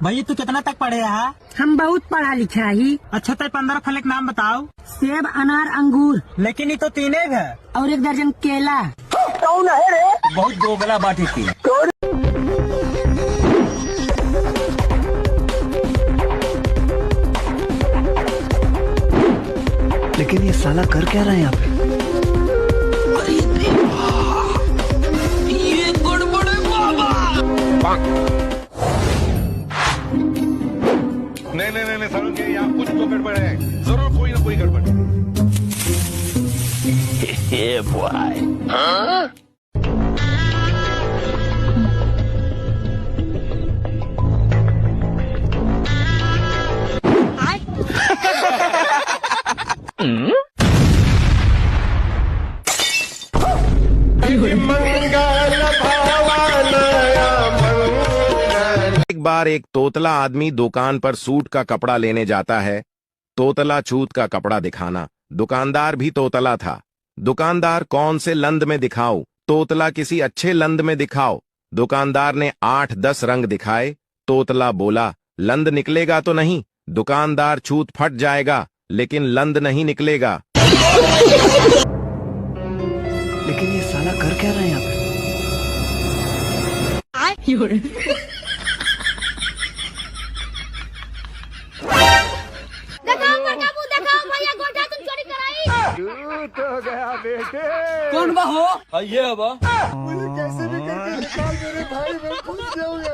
भैया तू कितना तक पढ़े है? हम बहुत पढ़ा लिखा ही। अच्छा तो 15 फल के नाम बताओ। सेब, अनार, अंगूर। लेकिन ये तो 3 है। और 1 दर्जन केला। कौन है रे? बहुत दोगला बाटी थी। लेकिन ये साला कर क्या रहा है यहाँ पे? ये गड़बड़ है बाबा। नहीं समझ के यहाँ कुछ तो गड़बड़ है, जरूर कोई ना कोई गड़बड़ है। हाँ? एक बार एक तोतला आदमी दुकान पर सूट का कपड़ा लेने जाता है। तोतला छूत का कपड़ा दिखाना। दुकानदार भी तोतला था। दुकानदार कौन से लंद में दिखाऊं? तोतला किसी अच्छे लंद में दिखाओ। दुकानदार ने 8-10 रंग दिखाए। तोतला बोला लंद निकलेगा तो नहीं। दुकानदार छूत फट जाएगा लेकिन लंद नहीं निकलेगा। लेकिन ये साला कर क्या रहा है यहाँ पे? भैया गोटा तुम चोरी कराई। झूठ हो गया बेटे। कौन बा हो? ये बा मुझे कैसे भी करके निकाल मेरे भाई, मैं फंस जाऊंगा।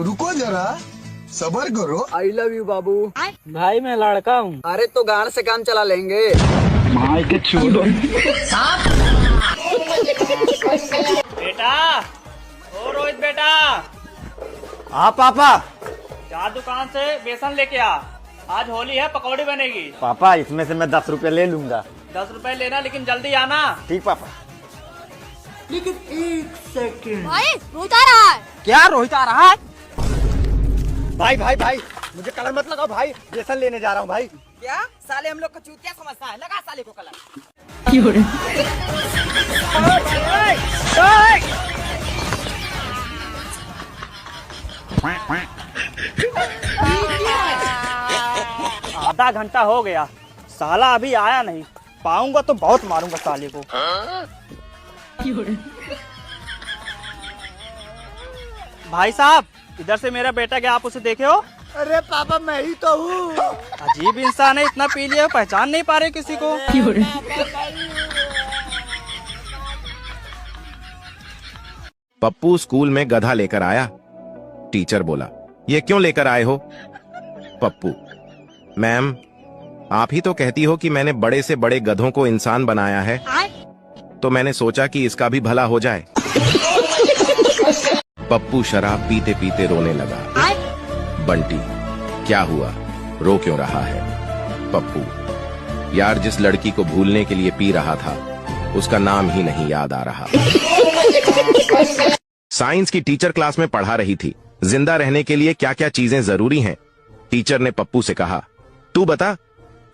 रुको जरा, सबर करो। आई लव यू बाबू। भाई मैं लड़का हूँ। अरे तो गाड़ से काम चला लेंगे। माय के छोड़ो। बेटा, ओ रोहित बेटा। हाँ पापा। जा दुकान से बेसन लेके आ, आज होली है, पकौड़ी बनेगी। पापा इसमें से मैं 10 रुपए ले लूंगा। 10 रुपए लेना लेकिन जल्दी आना। ठीक पापा। लेकिन 1 सेकंड। भाई रोहित आ रहा है। क्या रोहित आ रहा है? भाई मुझे कलर मत लगाओ भाई, बेसन लेने जा रहा हूँ भाई। क्या साले हम लोग को चूतिया समझता है? लगा साले को कलर। आधा घंटा हो गया, साला अभी आया नहीं। पाऊंगा तो बहुत मारूंगा साले को। भाई साहब इधर से मेरा बेटा गया, आप उसे देखे हो? अरे पापा मैं ही तो हूँ। अजीब इंसान है, इतना पी लिया पहचान नहीं पा रहे किसी को। पप्पू स्कूल में गधा लेकर आया। टीचर बोला ये क्यों लेकर आए हो? पप्पू मैम आप ही तो कहती हो कि मैंने बड़े से बड़े गधों को इंसान बनाया है, तो मैंने सोचा कि इसका भी भला हो जाए। पप्पू शराब पीते पीते रोने लगा। बंटी क्या हुआ, रो क्यों रहा है? पप्पू यार जिस लड़की को भूलने के लिए पी रहा था उसका नाम ही नहीं याद आ रहा। साइंस की टीचर क्लास में पढ़ा रही थी, जिंदा रहने के लिए क्या क्या चीजें जरूरी हैं। टीचर ने पप्पू से कहा तू बता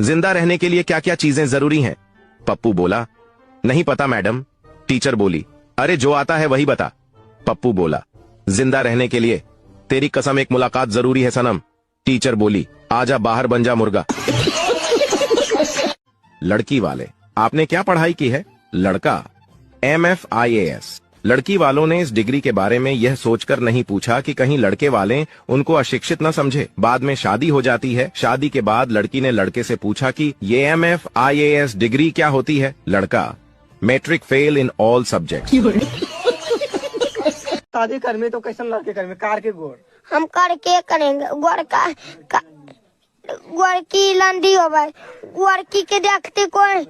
जिंदा रहने के लिए क्या क्या चीजें जरूरी हैं। पप्पू बोला नहीं पता मैडम। टीचर बोली अरे जो आता है वही बता। पप्पू बोला जिंदा रहने के लिए तेरी कसम एक मुलाकात जरूरी है सनम। टीचर बोली आजा बाहर बन जा मुर्गा। लड़की वाले आपने क्या पढ़ाई की है? लड़का MFIAS। लड़की वालों ने इस डिग्री के बारे में यह सोचकर नहीं पूछा कि कहीं लड़के वाले उनको अशिक्षित न समझे। बाद में शादी हो जाती है। शादी के बाद लड़की ने लड़के से पूछा कि ये MFIAS डिग्री क्या होती है? लड़का matric fail in all subject. शादी कर में तो कैसे लड़के कर में कार के गोड़ हम करके करेंगे। गोरकी लंदी हो भाई, गोरकी के देखते कोई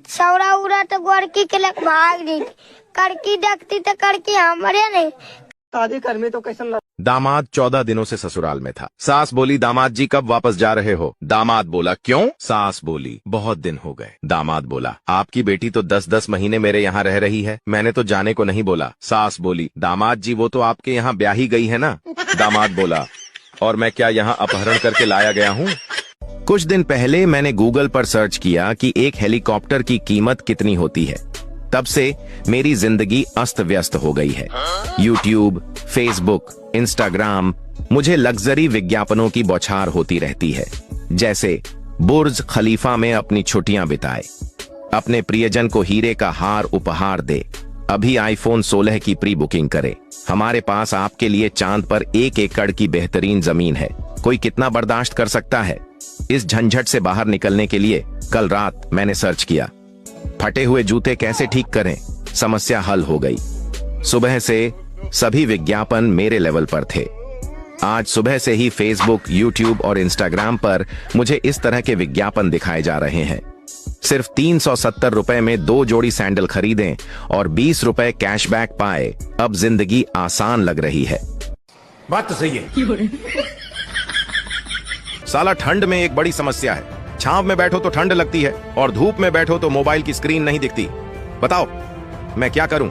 सौरा उड़ा तो गोरकी के लेकर भाग दी। करकी देखती तो करकी हमारे नहीं। शादी कर में तो कैसे दामाद 14 दिनों से ससुराल में था। सास बोली दामाद जी कब वापस जा रहे हो? दामाद बोला क्यों? सास बोली बहुत दिन हो गए। दामाद बोला आपकी बेटी तो 10-10 महीने मेरे यहाँ रह रही है, मैंने तो जाने को नहीं बोला। सास बोली दामाद जी वो तो आपके यहाँ ब्याही गई है ना। दामाद बोला और मैं क्या यहाँ अपहरण करके लाया गया हूँ? कुछ दिन पहले मैंने गूगल पर सर्च किया कि एक हेलीकॉप्टर की कीमत कितनी होती है। तब से मेरी जिंदगी अस्त व्यस्त हो गई है। यूट्यूब, फेसबुक, इंस्टाग्राम, मुझे लग्जरी विज्ञापनों की बौछार होती रहती है। जैसे बुर्ज खलीफा में अपनी छुट्टियां बिताए, अपने प्रियजन को हीरे का हार उपहार दे, अभी आईफोन 16 की प्री बुकिंग करे, हमारे पास आपके लिए चांद पर 1 एकड़ की बेहतरीन जमीन है। कोई कितना बर्दाश्त कर सकता है? इस झंझट से बाहर निकलने के लिए कल रात मैंने सर्च किया, फटे हुए जूते कैसे ठीक करें। समस्या हल हो गई। सुबह से सभी विज्ञापन मेरे लेवल पर थे। आज सुबह से ही फेसबुक, यूट्यूब और इंस्टाग्राम पर मुझे इस तरह के विज्ञापन दिखाए जा रहे हैं। सिर्फ 370 रुपए में 2 जोड़ी सैंडल खरीदें और 20 रुपए कैशबैक पाए। अब जिंदगी आसान लग रही है। बात तो सही है। साला ठंड में एक बड़ी समस्या है। छांव में बैठो तो ठंड लगती है और धूप में बैठो तो मोबाइल की स्क्रीन नहीं दिखती। बताओ मैं क्या करूं?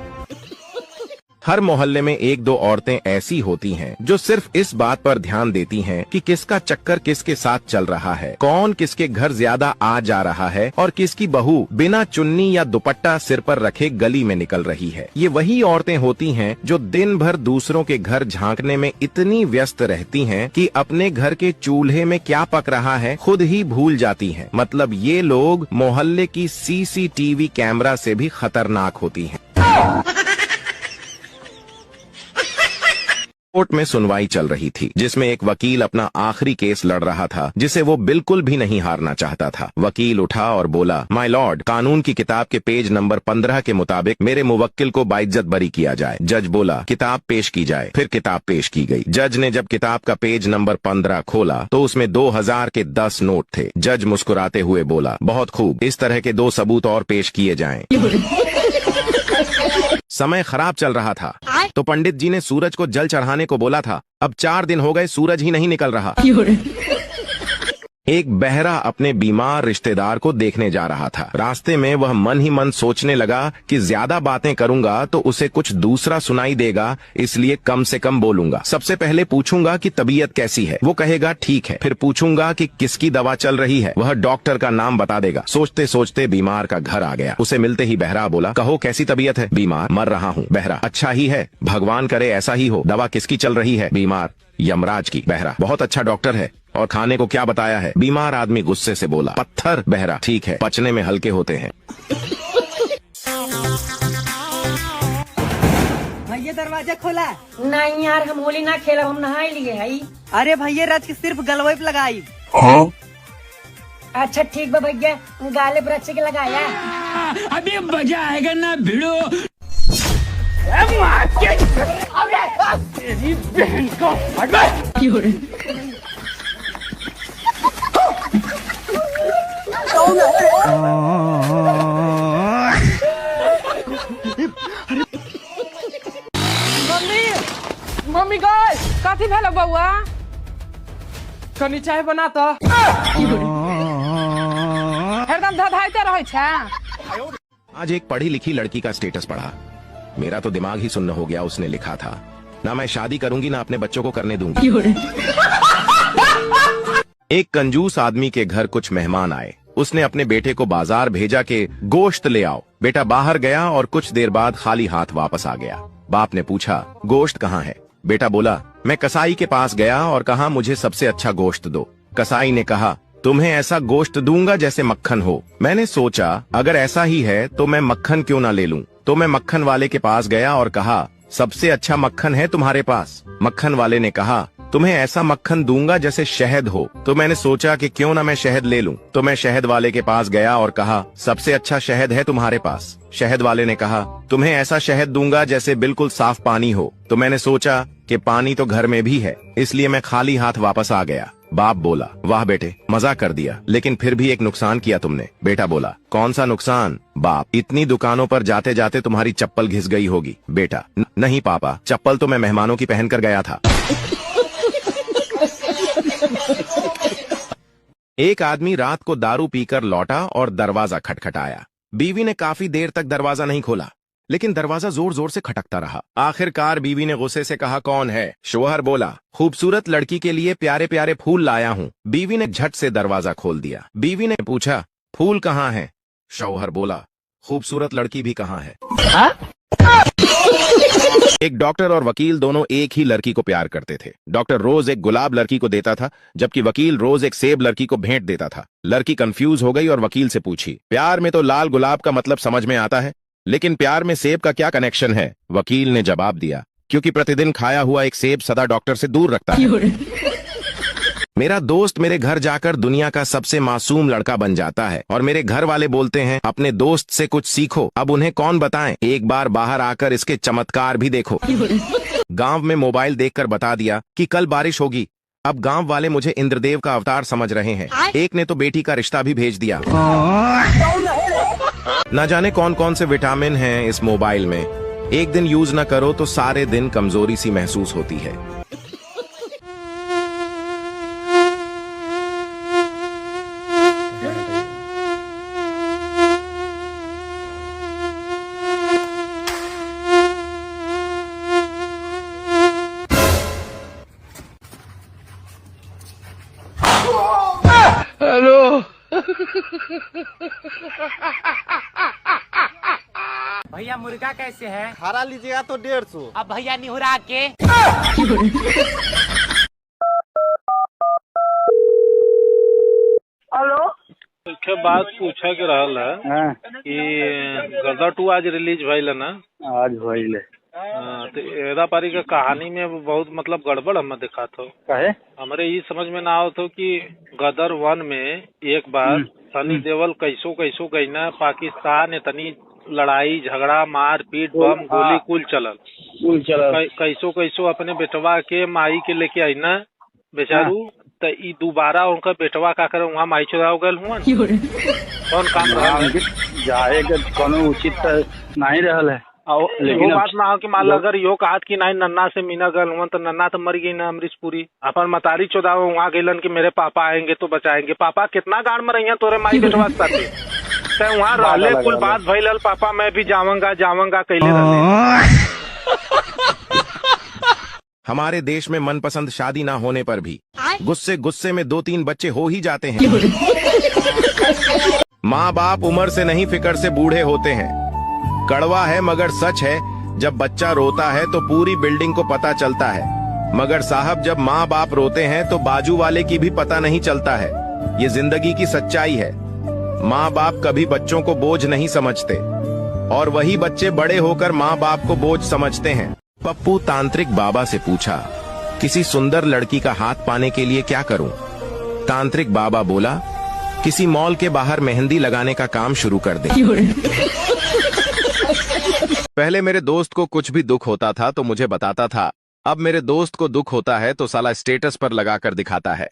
हर मोहल्ले में 1-2 औरतें ऐसी होती हैं जो सिर्फ इस बात पर ध्यान देती हैं कि किसका चक्कर किसके साथ चल रहा है, कौन किसके घर ज्यादा आ जा रहा है और किसकी बहू बिना चुन्नी या दुपट्टा सिर पर रखे गली में निकल रही है। ये वही औरतें होती हैं जो दिन भर दूसरों के घर झांकने में इतनी व्यस्त रहती हैं कि अपने घर के चूल्हे में क्या पक रहा है खुद ही भूल जाती हैं। मतलब ये लोग मोहल्ले की CCTV कैमरा से भी खतरनाक होती हैं। कोर्ट में सुनवाई चल रही थी जिसमें एक वकील अपना आखिरी केस लड़ रहा था जिसे वो बिल्कुल भी नहीं हारना चाहता था। वकील उठा और बोला, माय लॉर्ड, कानून की किताब के पेज नंबर 15 के मुताबिक मेरे मुवक्किल को बाइज्जत बरी किया जाए। जज बोला, किताब पेश की जाए। फिर किताब पेश की गई। जज ने जब किताब का पेज नंबर 15 खोला तो उसमें 2000 के 10 नोट थे। जज मुस्कुराते हुए बोला, बहुत खूब, इस तरह के 2 सबूत और पेश किए जाएं। समय खराब चल रहा था तो पंडित जी ने सूरज को जल चढ़ाने को बोला था। अब 4 दिन हो गए सूरज ही नहीं निकल रहा। एक बहरा अपने बीमार रिश्तेदार को देखने जा रहा था। रास्ते में वह मन ही मन सोचने लगा कि ज्यादा बातें करूंगा तो उसे कुछ दूसरा सुनाई देगा, इसलिए कम से कम बोलूंगा। सबसे पहले पूछूंगा कि तबीयत कैसी है, वो कहेगा ठीक है। फिर पूछूंगा कि किसकी दवा चल रही है, वह डॉक्टर का नाम बता देगा। सोचते सोचते बीमार का घर आ गया। उसे मिलते ही बहरा बोला, कहो कैसी तबीयत है? बीमार, मर रहा हूँ। बहरा, अच्छा ही है, भगवान करे ऐसा ही हो। दवा किसकी चल रही है? बीमार, यमराज की। बहरा, बहुत अच्छा डॉक्टर है। और खाने को क्या बताया है? बीमार आदमी गुस्से से बोला, पत्थर। बहरा, ठीक है, पचने में हल्के होते हैं। भैया दरवाजा खोला। नहीं यार, हम होली ना खेला, हम नहा लिए है। अरे भैया रात के सिर्फ गलवे पे लगाई। अच्छा ठीक बा भैया, गाले पर अच्छे के लगाया। अभी मजा आएगा ना भिड़ो। तेरी बहन को मम्मी गए कथी भेल बउआ? कनी चाय बना तो हरदम धधाइते रहे छे। आज एक पढ़ी लिखी लड़की का स्टेटस पढ़ा, मेरा तो दिमाग ही सुन्न हो गया। उसने लिखा था, ना मैं शादी करूंगी ना अपने बच्चों को करने दूंगी। एक कंजूस आदमी के घर कुछ मेहमान आए। उसने अपने बेटे को बाजार भेजा कि गोश्त ले आओ। बेटा बाहर गया और कुछ देर बाद खाली हाथ वापस आ गया। बाप ने पूछा, गोश्त कहाँ है? बेटा बोला, मैं कसाई के पास गया और कहा मुझे सबसे अच्छा गोश्त दो। कसाई ने कहा, तुम्हें ऐसा गोश्त दूंगा जैसे मक्खन हो। मैंने सोचा अगर ऐसा ही है तो मैं मक्खन क्यों ना ले लूं। तो मैं मक्खन वाले के पास गया और कहा, सबसे अच्छा मक्खन है तुम्हारे पास? मक्खन वाले ने कहा, तुम्हें ऐसा मक्खन दूंगा जैसे शहद हो। तो मैंने सोचा कि क्यों ना मैं शहद ले लूं। तो मैं शहद वाले के पास गया और कहा, सबसे अच्छा शहद है तुम्हारे पास? शहद वाले ने कहा, तुम्हें ऐसा शहद दूंगा जैसे बिल्कुल साफ पानी हो। तो मैंने सोचा कि पानी तो घर में भी है, इसलिए मैं खाली हाथ वापस आ गया। बाप बोला, वाह बेटे, मजा कर दिया, लेकिन फिर भी एक नुकसान किया तुमने। बेटा बोला, कौन सा नुकसान? बाप, इतनी दुकानों पर जाते जाते तुम्हारी चप्पल घिस गई होगी। बेटा, नहीं पापा, चप्पल तो मैं मेहमानों की पहन कर गया था। एक आदमी रात को दारू पीकर लौटा और दरवाजा खटखटाया। बीवी ने काफी देर तक दरवाजा नहीं खोला, लेकिन दरवाजा जोर जोर से खटकता रहा। आखिरकार बीवी ने गुस्से से कहा, कौन है? शोहर बोला, खूबसूरत लड़की के लिए प्यारे प्यारे फूल लाया हूँ। बीवी ने झट से दरवाजा खोल दिया। बीवी ने पूछा, फूल कहाँ हैं? शौहर बोला, खूबसूरत लड़की भी कहाँ है? एक डॉक्टर और वकील दोनों एक ही लड़की को प्यार करते थे। डॉक्टर रोज एक गुलाब लड़की को देता था, जबकि वकील रोज एक सेब लड़की को भेंट देता था। लड़की कंफ्यूज हो गई और वकील से पूछी, प्यार में तो लाल गुलाब का मतलब समझ में आता है, लेकिन प्यार में सेब का क्या कनेक्शन है? वकील ने जवाब दिया, क्योंकि प्रतिदिन खाया हुआ एक सेब सदा डॉक्टर से दूर रखता है। मेरा दोस्त मेरे घर जाकर दुनिया का सबसे मासूम लड़का बन जाता है और मेरे घर वाले बोलते हैं, अपने दोस्त से कुछ सीखो। अब उन्हें कौन बताएं, एक बार बाहर आकर इसके चमत्कार भी देखो। गांव में मोबाइल देखकर बता दिया कि कल बारिश होगी। अब गांव वाले मुझे इंद्रदेव का अवतार समझ रहे हैं। एक ने तो बेटी का रिश्ता भी भेज दिया। न जाने कौन कौन से विटामिन हैं इस मोबाइल में। एक दिन यूज न करो तो सारे दिन कमजोरी सी महसूस होती है। हेलो। भैया मुर्गा कैसे है? हरा लीजिएगा तो 150। अब भैया निहुरा के। हेलो। क्या बात पूछा के रहल है कि गदर 2 आज रिलीज भइल ना? आज भइल। तो एदा पारी का कहानी में बहुत मतलब गड़बड़ हमें दिखा था। काहे? हमारे ये समझ में ना आवत हो कि गदर 1 में एक बार सनी देओल कैसो गई ना पाकिस्तान, इतनी लड़ाई झगड़ा मार पीट बम गोली कुल चलल। कैसो अपने बेटवा के माई के लेके आई ना बेचारू, तो ई दोबारा उनका बेटवा का करे वहाँ माई चुरा हो गल हुआ। कौन काम रहा जाए के कोनो उचित नहीं रहल है। लेकिन बात ना हो कि मान लो अगर यो कहा कि नहीं नन्ना से मीना गल हुआ तो नन्ना तो मर गई ना अमरीश पुरी। अपन मतारी चौदह वहाँ गलन कि मेरे पापा आएंगे तो बचाएंगे। पापा कितना गाड़ में रही तोरे माई बेटवा साथे तो वहाँ रहले कुल बात भइल। पापा मैं भी जाऊंगा कैले रहले। हमारे देश में मनपसंद शादी ना होने पर भी गुस्से में 2-3 बच्चे हो ही जाते हैं। माँ बाप उम्र से नहीं फिक्र से बूढ़े होते हैं। कड़वा है मगर सच है, जब बच्चा रोता है तो पूरी बिल्डिंग को पता चलता है, मगर साहब जब माँ बाप रोते हैं तो बाजू वाले की भी पता नहीं चलता है। ये जिंदगी की सच्चाई है। माँ बाप कभी बच्चों को बोझ नहीं समझते और वही बच्चे बड़े होकर माँ बाप को बोझ समझते हैं। पप्पू तांत्रिक बाबा से पूछा, किसी सुंदर लड़की का हाथ पाने के लिए क्या करूं? तांत्रिक बाबा बोला, किसी मॉल के बाहर मेहंदी लगाने का काम शुरू कर दे। पहले मेरे दोस्त को कुछ भी दुख होता था तो मुझे बताता था, अब मेरे दोस्त को दुख होता है तो साला स्टेटस पर लगाकर दिखाता है।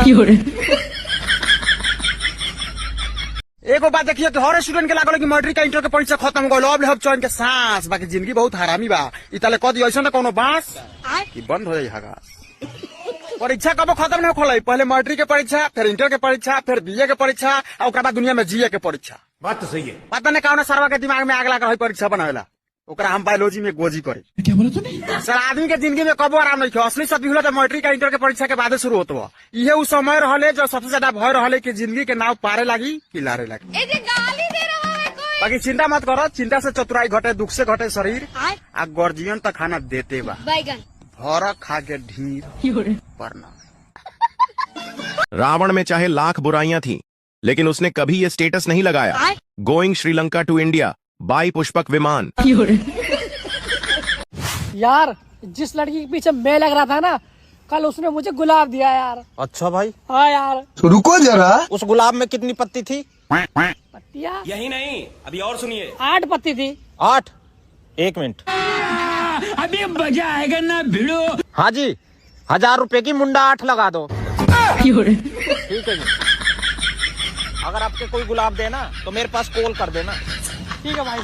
एक बात देखिए कि हर स्टूडेंट के लागल कि मैट्रिक का इंटर के परीक्षा खत्म हो गइल, अब लेहब चैन के सांस। बाकी जिंदगी बहुत हरामी बा। इताले कह दियो ऐसा ना कोनो बांस कि बंद हो जाई हगास। परीक्षा कब खत्म नहीं खोलाई, पहले मैट्रिक के परीक्षा, फिर इंटर के परीक्षा, फिर बीए के परीक्षा और ओकरा बाद दुनिया में जीए के परीक्षा। बात तो सही है। पता नहीं कौन सरवा के दिमाग में आग लगा है परीक्षा बनावेला, ओकरा हम बायोलॉजी में गोजी करे। क्या बोला तूने? सर आदमी के जिंदगी में कबो आराम नहीं। असली सदी होला तो मैट्रिक का इंटर के परीक्षा के बाद शुरू होतो। ये उस समय रहले जो सबसे ज्यादा भय रहले कि जिंदगी के नाव पारे लागी कि लारे लागी। बाकी चिंता मत करो, चिंता से चतुराई घटे, दुख से घटे शरीर। आ गर्जियन तो खाना देते बा, भर खा के ढीर परना। रावण में चाहे लाख बुराइयां थी, लेकिन उसने कभी ये स्टेटस नहीं लगाया, going Sri Lanka to India by Pushpak Viman. यार जिस लड़की के पीछे मैं लग रहा था ना, कल उसने मुझे गुलाब दिया यार। अच्छा भाई। हाँ यार। तो रुको जरा, उस गुलाब में कितनी पत्ती थी? पत्तियाँ यही नहीं, अभी और सुनिए। 8 पत्ती थी। 8? 1 मिनट। अभी मजा आएगा ना भिड़ो। हाँ जी, 1000 रुपए की मुंडा 8 लगा दो। ठीक है जी। अगर आपके कोई गुलाब देना तो मेरे पास कॉल कर देना। ठीक है भाई।